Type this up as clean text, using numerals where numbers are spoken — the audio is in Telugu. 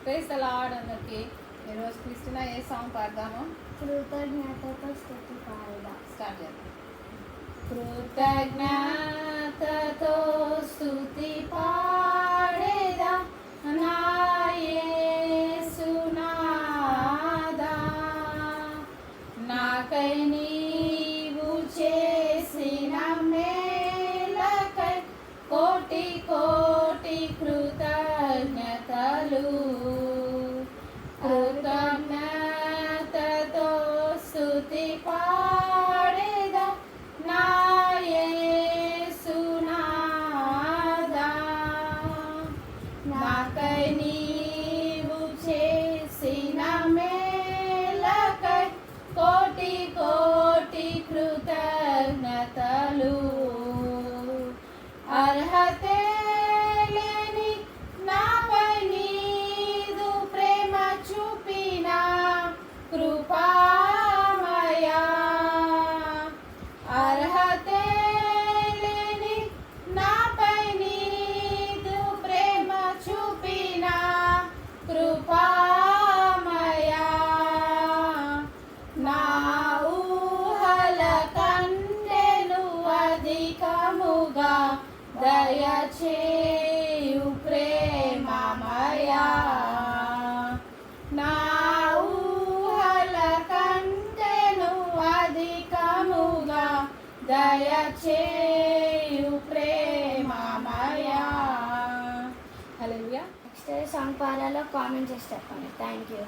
ప్రైజ్ ద లార్డ్ అందరికి. ఈరోజు క్రిస్టినా ఏ సాంగ్ పాడదాము? కృతజ్ఞతతో స్తుతి పాడదాం. స్టార్ట్ చేద్దాం. కృతజ్ఞతతో స్తుతి పాడేదా నా యేసునాదా, నాకై నీవు చేసిన మేలకై కోటి కోటి కృతజ్ఞతలు. కృతజ్ఞతతో స్తుతి పాడేదా నా యేసునాదా, నాకై నీవు చేసిన మేలకై కోటి కోటి కృతజ్ఞతలు. అర్హతే లేని నాపై నీదు ప్రేమ చూపిన కృపామయా, అర్హతే లేని నాపై నీదు ప్రేమ చూపిన కృపామయా, నా ఊహల కంటెను అధికముగా దయచేయు ప్రేమమయా, నా ఊహల కంటెను అధికముగా దయచేయు ప్రేమమయా. హల్లెలూయా. నెక్స్ట్ సాంగ్ పాడాలో కామెంట్ చేసి చెప్పండి. Thank you.